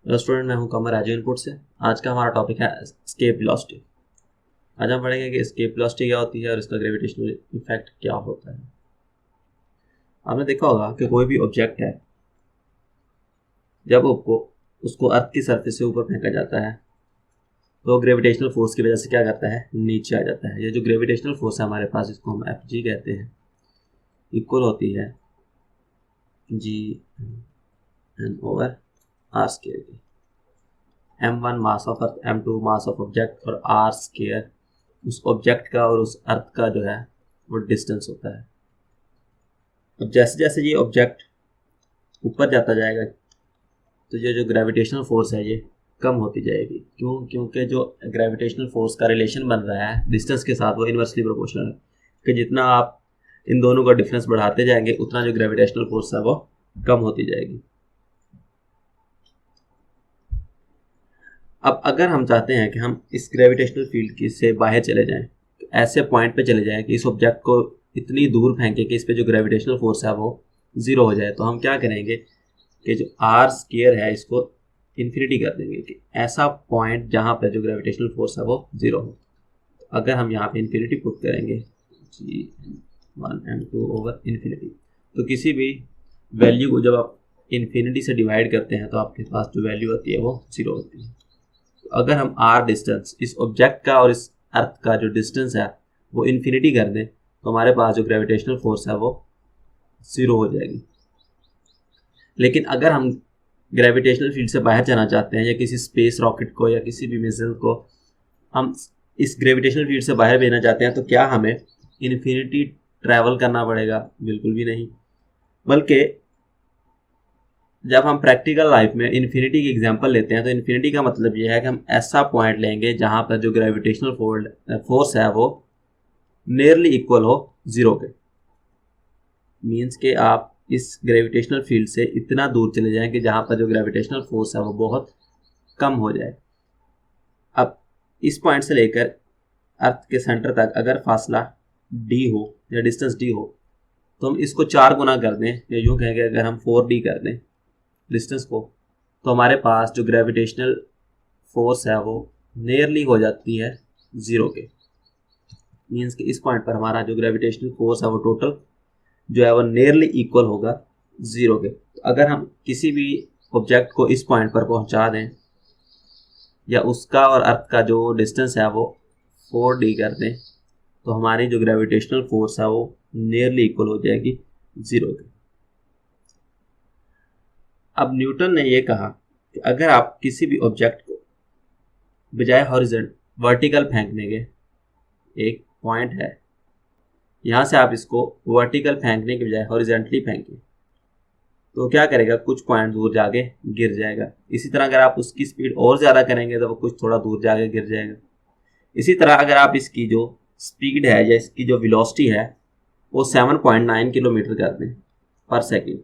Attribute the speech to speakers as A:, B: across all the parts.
A: Student, मैं हूं कमर azo input से। आज का हमारा टॉपिक है एस्केप वेलोसिटी। आज हम पढ़ेंगे कि एस्केप वेलोसिटी क्या होती है और इसका ग्रेविटेशनल इफेक्ट क्या होता है। आपने देखा होगा कि कोई भी ऑब्जेक्ट है, जब उसको अर्थ की सरफेस से ऊपर फेंका जाता है तो ग्रेविटेशनल फोर्स की वजह से क्या करता है, नीचे आ जाता है। ये जो ग्रेविटेशनल फोर्स है हमारे पास, इसको हम एफ जी कहते हैं, इक्वल होती है G N over are square की। m1 mass of earth, m2 mass of object और r स्केयर उस ऑब्जेक्ट का और उस अर्थ का जो है वो डिस्टेंस होता है। अब जैसे जैसे ये ऑब्जेक्ट ऊपर जाता जाएगा तो ये जो ग्रेविटेशनल फोर्स है ये कम होती जाएगी। क्यों? क्योंकि जो ग्रेविटेशनल फोर्स का रिलेशन बन रहा है डिस्टेंस के साथ वो इन्वर्सली प्रोपोर्शनल है कि जितना आप इन दोनों का डिफरेंस बढ़ाते जाएंगे उतना जो ग्रेविटेशनल फोर्स है वो कम होती जाएगी। अब अगर हम चाहते हैं कि हम इस ग्रेविटेशनल फील्ड की से बाहर चले जाएं, तो ऐसे पॉइंट पे चले जाएं कि इस ऑब्जेक्ट को इतनी दूर फेंके कि इस पे जो ग्रेविटेशनल फोर्स है वो ज़ीरो हो जाए, तो हम क्या करेंगे कि जो आर स्केयर है इसको इन्फिनिटी कर देंगे कि ऐसा पॉइंट जहाँ पर जो ग्रेविटेशनल फोर्स है वो ज़ीरो हो। तो अगर हम यहाँ पे इन्फिनिटी पुट करेंगे G1m2 ओवर इन्फिनिटी, तो किसी भी वैल्यू को जब आप इन्फिनिटी से डिवाइड करते हैं तो आपके पास जो वैल्यू होती है वो ज़ीरो होती है। अगर हम आर डिस्टेंस इस ऑब्जेक्ट का और इस अर्थ का जो डिस्टेंस है वो इन्फिनिटी कर दें तो हमारे पास जो ग्रेविटेशनल फोर्स है वो ज़ीरो हो जाएगी। लेकिन अगर हम ग्रेविटेशनल फील्ड से बाहर जाना चाहते हैं या किसी स्पेस रॉकेट को या किसी भी मिसाइल को हम इस ग्रेविटेशनल फील्ड से बाहर भेजना चाहते हैं, तो क्या हमें इन्फिनिटी ट्रैवल करना पड़ेगा? बिल्कुल भी नहीं। बल्कि जब हम प्रैक्टिकल लाइफ में इन्फिनिटी की एग्जांपल लेते हैं तो इन्फिनिटी का मतलब यह है कि हम ऐसा पॉइंट लेंगे जहां पर जो ग्रेविटेशनल फोर्स है वो नियरली इक्वल हो ज़ीरो के। मींस के आप इस ग्रेविटेशनल फील्ड से इतना दूर चले जाएं कि जहां पर जो ग्रेविटेशनल फोर्स है वो बहुत कम हो जाए। अब इस पॉइंट से लेकर अर्थ के सेंटर तक अगर फासला डी हो या डिस्टेंस डी हो तो हम इसको 4 गुना कर दें, या यूँ कहेंगे अगर हम 4D कर दें डिस्टेंस को, तो हमारे पास जो ग्रेविटेशनल फोर्स है वो नियरली हो जाती है ज़ीरो के। मीन्स कि इस पॉइंट पर हमारा जो ग्रेविटेशनल फोर्स है वो टोटल जो है वो नियरली इक्वल होगा ज़ीरो के। तो अगर हम किसी भी ऑब्जेक्ट को इस पॉइंट पर पहुंचा दें या उसका और अर्थ का जो डिस्टेंस है वो 4D कर दें तो हमारी जो ग्रेविटेशनल फोर्स है वो नियरली इक्वल हो जाएगी ज़ीरो के। अब न्यूटन ने यह कहा कि अगर आप किसी भी ऑब्जेक्ट को बजाय हॉरिजॉन्टल वर्टिकल फेंकने के, एक पॉइंट है यहाँ से आप इसको वर्टिकल फेंकने के बजाय हॉरिजॉन्टली फेंकें तो क्या करेगा, कुछ पॉइंट दूर जाके गिर जाएगा। इसी तरह अगर आप उसकी स्पीड और ज़्यादा करेंगे तो वो कुछ थोड़ा दूर जाके गिर जाएगा। इसी तरह अगर आप इसकी जो स्पीड है या इसकी जो वेलोसिटी है वो 7.9 किलोमीटर कर दें पर सेकेंड,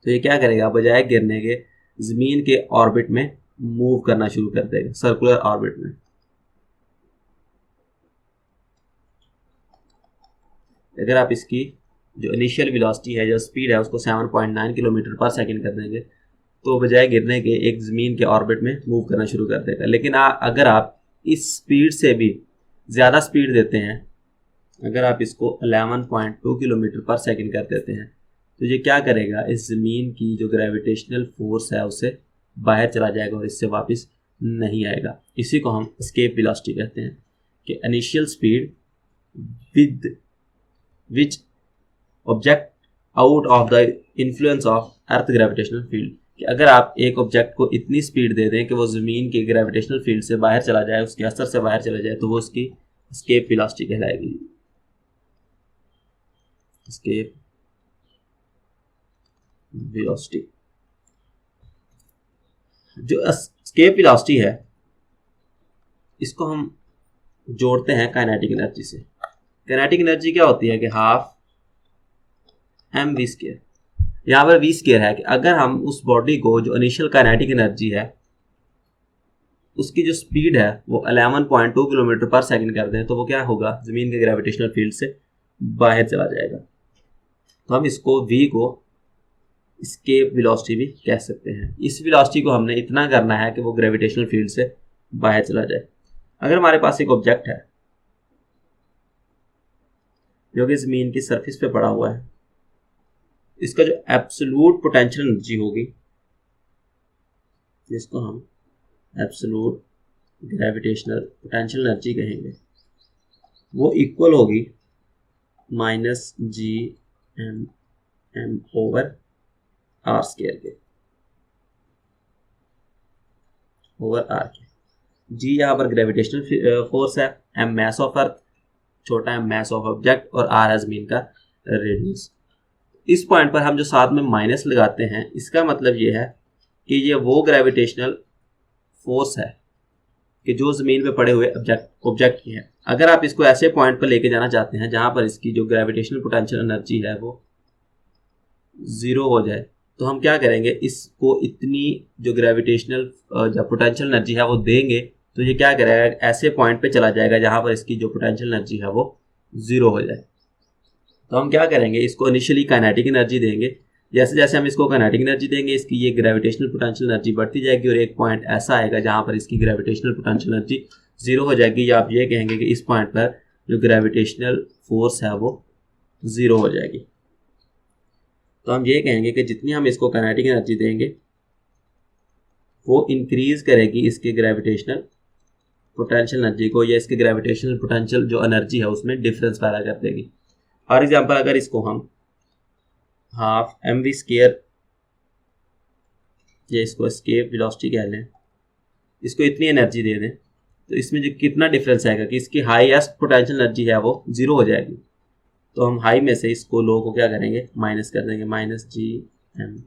A: तो ये क्या करेगा, बजाय गिरने के ज़मीन के ऑर्बिट में मूव करना शुरू कर देगा, सर्कुलर ऑर्बिट में। अगर आप इसकी जो इनिशियल वेलोसिटी है, जो स्पीड है, उसको 7.9 किलोमीटर पर सेकंड कर देंगे तो बजाय गिरने के एक ज़मीन के ऑर्बिट में मूव करना शुरू कर देगा। लेकिन अगर आप इस स्पीड से भी ज़्यादा स्पीड देते हैं, अगर आप इसको 11.2 किलोमीटर पर सेकंड कर देते हैं तो ये क्या करेगा, इस ज़मीन की जो ग्रेविटेशनल फोर्स है उससे बाहर चला जाएगा और इससे वापस नहीं आएगा। इसी को हम एस्केप वेलोसिटी कहते हैं कि initial speed with which object out of the influence of earth gravitational field, कि अगर आप एक ऑब्जेक्ट को इतनी स्पीड दे दें कि वो ज़मीन के ग्रेविटेशनल फील्ड से बाहर चला जाए, उसके असर से बाहर चला जाए, तो वो उसकी एस्केप वेलोसिटी कहलाएगी। एस्केप वेलोसिटी, जो एस्केप वेलोसिटी है इसको हम जोड़ते हैं काइनेटिक एनर्जी से। काइनेटिक एनर्जी क्या होती है कि हाफ एम वी स्केयर। यहाँ पर वी स्केयर है कि अगर हम उस बॉडी को जो इनिशियल काइनेटिक एनर्जी है उसकी जो स्पीड है वो 11.2 किलोमीटर पर सेकंड कर दें तो वो क्या होगा, ज़मीन के ग्रेविटेशनल फील्ड से बाहर चला जाएगा। तो हम इसको v को एस्केप वेलोसिटी भी कह सकते हैं। इस वेलोसिटी को हमने इतना करना है कि वो ग्रेविटेशनल फील्ड से बाहर चला जाए। अगर हमारे पास एक ऑब्जेक्ट है जो कि ज़मीन की सरफेस पे पड़ा हुआ है, इसका जो एब्सोल्यूट पोटेंशियल एनर्जी होगी, जिसको हम एब्सोल्यूट ग्रेविटेशनल पोटेंशियल एनर्जी कहेंगे, वो इक्वल होगी minus G M M over R square के, ओवर आर के। जी यहाँ पर ग्रेविटेशनल फोर्स है, एम मैस ऑफ अर्थ, छोटा एम मैस ऑफ ऑब्जेक्ट, और आर है ज़मीन का रेडियस। इस पॉइंट पर हम जो साथ में माइनस लगाते हैं, इसका मतलब ये है कि ये वो ग्रेविटेशनल फोर्स है कि जो ज़मीन पे पड़े हुए ऑब्जेक्ट की है। अगर आप इसको ऐसे पॉइंट पर लेके जाना चाहते हैं जहाँ पर इसकी जो ग्रेविटेशनल पोटेंशियल एनर्जी है वो ज़ीरो हो जाए, तो हम क्या करेंगे, इसको इतनी जो ग्रेविटेशनल जो पोटेंशियल एनर्जी है वो देंगे, तो ये क्या करेगा, ऐसे पॉइंट पे चला जाएगा जहाँ पर इसकी जो पोटेंशियल एनर्जी है वो ज़ीरो हो जाए। तो हम क्या करेंगे, इसको इनिशियली काइनेटिक एनर्जी देंगे। जैसे जैसे हम इसको काइनेटिक एनर्जी देंगे, इसकी ये ग्रेविटेशनल पोटेंशियल एनर्जी बढ़ती जाएगी और एक पॉइंट ऐसा आएगा जहाँ पर इसकी ग्रेविटेशनल पोटेंशियल एनर्जी ज़ीरो हो जाएगी, या आप ये कहेंगे कि इस पॉइंट पर जो ग्रेविटेशनल फोर्स है वो ज़ीरो हो जाएगी। तो हम ये कहेंगे कि जितनी हम इसको काइनेटिक एनर्जी देंगे वो इंक्रीज करेगी इसके ग्रेविटेशनल पोटेंशियल एनर्जी को, या इसके ग्रेविटेशनल पोटेंशियल जो एनर्जी है उसमें डिफरेंस पैदा कर देगी। फॉर एग्जांपल, अगर इसको हम हाफ एम वी स्क्वायर, या इसको एस्केप वेलोसिटी कह लें, इसको इतनी एनर्जी दे दें, तो इसमें जो कितना डिफरेंस आएगा कि इसकी हाईएस्ट पोटेंशियल एनर्जी है वो ज़ीरो हो जाएगी। तो हम हाई में से इसको लो को क्या करेंगे, माइनस कर देंगे, minus G M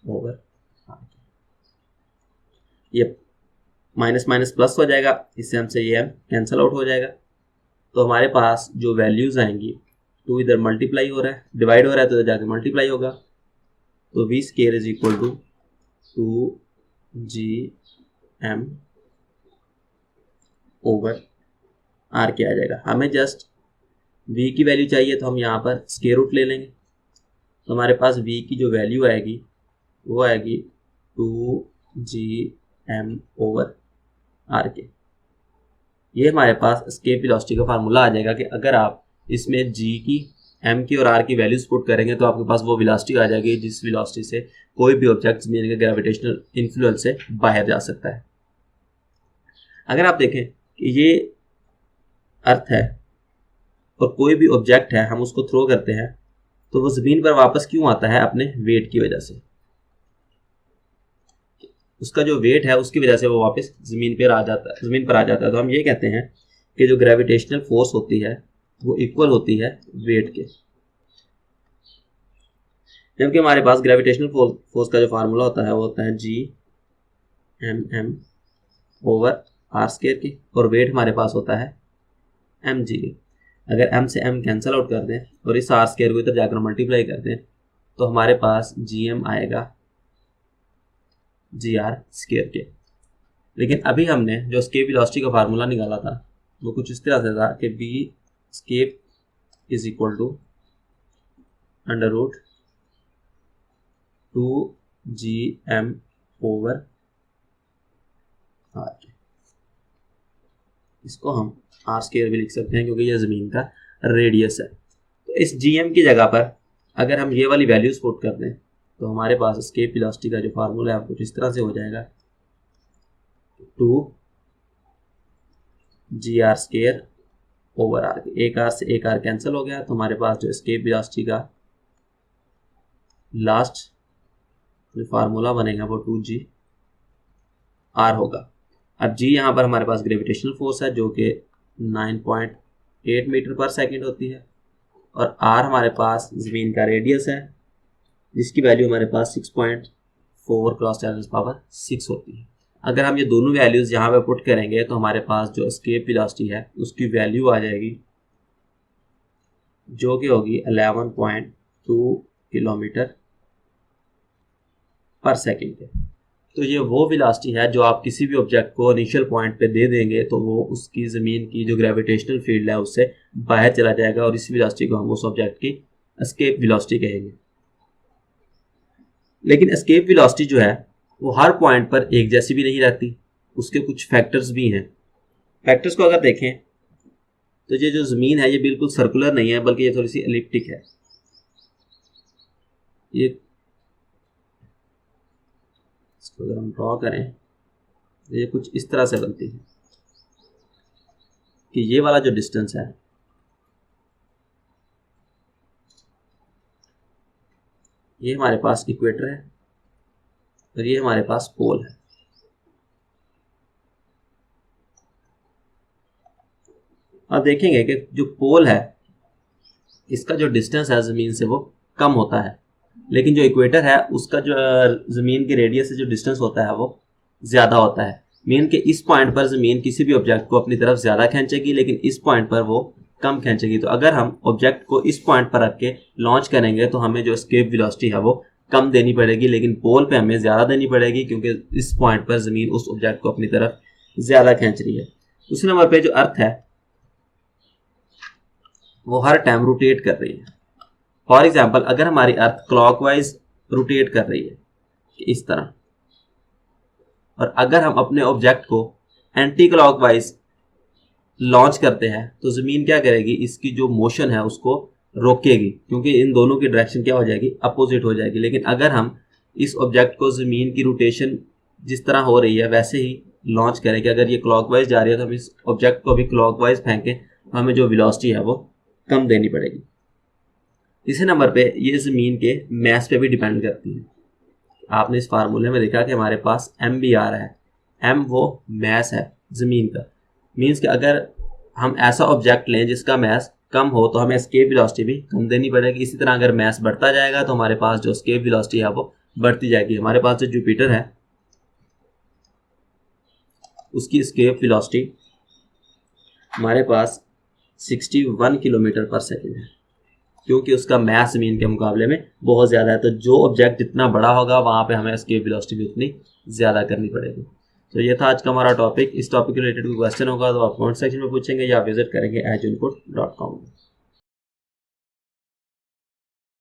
A: over R. ये माइनस माइनस प्लस हो जाएगा, इससे हमसे ये एम कैंसिल आउट हो जाएगा। तो हमारे पास जो वैल्यूज़ आएंगी, टू इधर मल्टीप्लाई हो रहा है, डिवाइड हो रहा है तो जाके मल्टीप्लाई होगा। तो V square is equal to 2gm over R के आ जाएगा। हमें जस्ट v की वैल्यू चाहिए, तो हम यहाँ पर स्क्वायर रूट ले लेंगे। तो हमारे पास v की जो वैल्यू आएगी वो आएगी 2gm ओवर आर के। ये हमारे पास एस्केप वेलोसिटी का फार्मूला आ जाएगा कि अगर आप इसमें g की, m की और r की वैल्यूज पुट करेंगे तो आपके पास वो वेलोसिटी आ जाएगी जिस वेलोसिटी से कोई भी ऑब्जेक्ट ज़मीन के ग्रेविटेशनल इन्फ्लुएंस से बाहर जा सकता है। अगर आप देखें कि ये अर्थ है और कोई भी ऑब्जेक्ट है, हम उसको थ्रो करते हैं तो वो ज़मीन पर वापस क्यों आता है, अपने वेट की वजह से। उसका जो वेट है उसकी वजह से वो वापस ज़मीन पर आ जाता है। तो हम ये कहते हैं कि जो ग्रेविटेशनल फोर्स होती है वो इक्वल होती है वेट के। जबकि हमारे पास ग्रेविटेशनल फोर्स का जो फार्मूला होता है वो होता है G M M over R square की, और वेट हमारे पास होता है एम जी। अगर m से m कैंसिल आउट कर दें और इस आर स्क्वायर को इधर जाकर मल्टीप्लाई कर दें तो हमारे पास gm आएगा जी आर स्क्वायर के। लेकिन अभी हमने जो एस्केप वेलोसिटी का फार्मूला निकाला था वो कुछ इस तरह से था कि b escape is equal to under root 2gm over R. इसको हम आर स्क्वायर भी लिख सकते हैं क्योंकि यह ज़मीन का रेडियस है। तो इस gm की जगह पर अगर हम ये वाली वैल्यूज पुट कर दें तो हमारे पास एस्केप वेलोसिटी का जो फार्मूला है कुछ इस तरह से हो जाएगा, 2g r square over R. एक आर से एक आर कैंसिल हो गया, तो हमारे पास जो एस्केप वेलोसिटी का लास्ट जो फार्मूला बनेगा वो 2g r होगा। अब g यहाँ पर हमारे पास ग्रेविटेशनल फोर्स है जो कि 9.8 मीटर पर सेकंड होती है, और r हमारे पास ज़मीन का रेडियस है जिसकी वैल्यू हमारे पास 6.4 क्रॉस 10⁻6 होती है। अगर हम ये दोनों वैल्यूज़ यहाँ पे पुट करेंगे तो हमारे पास जो एस्केप वेलोसिटी है उसकी वैल्यू आ जाएगी जो कि होगी 11.2 किलोमीटर पर सेकंड के। तो ये वो वेलोसिटी है जो आप किसी भी ऑब्जेक्ट को इनिशियल पॉइंट पे दे देंगे तो वो उसकी ज़मीन की जो ग्रेविटेशनल फील्ड है उससे बाहर चला जाएगा, और इस वेलोसिटी को हम उस ऑब्जेक्ट की एस्केप वेलोसिटी कहेंगे। लेकिन एस्केप वेलोसिटी जो है वो हर पॉइंट पर एक जैसी भी नहीं रहती, उसके कुछ फैक्टर्स भी हैं। फैक्टर्स को अगर देखें तो ये जो ज़मीन है ये बिल्कुल सर्कुलर नहीं है, बल्कि ये थोड़ी सी एलिप्टिक है। ये इसको अगर हम ड्रॉ करें तो ये कुछ इस तरह से बनती है कि ये वाला जो डिस्टेंस है ये हमारे पास इक्वेटर है और ये हमारे पास पोल है। अब देखेंगे कि जो पोल है इसका जो डिस्टेंस है ज़मीन से वो कम होता है, लेकिन जो इक्वेटर है उसका जो ज़मीन के रेडियस से जो डिस्टेंस होता है वो ज़्यादा होता है। मीन के इस पॉइंट पर ज़मीन किसी भी ऑब्जेक्ट को अपनी तरफ ज़्यादा खींचेगी, लेकिन इस पॉइंट पर वो कम खींचेगी। तो अगर हम ऑब्जेक्ट को इस पॉइंट पर रख के लॉन्च करेंगे तो हमें जो एस्केप वेलोसिटी है वो कम देनी पड़ेगी, लेकिन पोल पे हमें ज़्यादा देनी पड़ेगी क्योंकि इस पॉइंट पर ज़मीन उस ऑब्जेक्ट को अपनी तरफ ज़्यादा खींच रही है। दूसरे नंबर पर जो अर्थ है वो हर टाइम रोटेट कर रही है। फॉर एग्जाम्पल अगर हमारी अर्थ क्लॉकवाइज रोटेट कर रही है इस तरह, और अगर हम अपने ऑब्जेक्ट को एंटी क्लॉकवाइज लॉन्च करते हैं तो ज़मीन क्या करेगी, इसकी जो मोशन है उसको रोकेगी, क्योंकि इन दोनों की डायरेक्शन क्या हो जाएगी, अपोजिट हो जाएगी। लेकिन अगर हम इस ऑब्जेक्ट को ज़मीन की रोटेशन जिस तरह हो रही है वैसे ही लॉन्च करें कि अगर ये क्लॉकवाइज जा रही है तो हम इस ऑब्जेक्ट को भी क्लॉकवाइज फेंकें तो हमें जो वेलोसिटी है वो कम देनी पड़ेगी। तीसरे नंबर पे ये ज़मीन के मैस पे भी डिपेंड करती है। आपने इस फार्मूले में देखा कि हमारे पास एम भी आ रहा है, एम वो मैस है ज़मीन का। मीन्स कि अगर हम ऐसा ऑब्जेक्ट लें जिसका मैस कम हो तो हमें एस्केप वेलोसिटी भी कम देनी पड़ेगी। इसी तरह अगर मैस बढ़ता जाएगा तो हमारे पास जो एस्केप वेलोसिटी है वो बढ़ती जाएगी। हमारे पास जो जुपिटर है उसकी एस्केप वेलोसिटी हमारे पास 61 किलोमीटर पर सेकेंड है, क्योंकि उसका मैस ज़मीन के मुकाबले में बहुत ज़्यादा है। तो जो ऑब्जेक्ट जितना बड़ा होगा वहाँ पे हमें एस्केप वेलोसिटी भी उतनी ज़्यादा करनी पड़ेगी। तो ये था आज का हमारा टॉपिक। इस टॉपिक के रिलेटेड कोई क्वेश्चन होगा तो आप कमेंट सेक्शन में पूछेंगे या विजिट करेंगे edunput.com।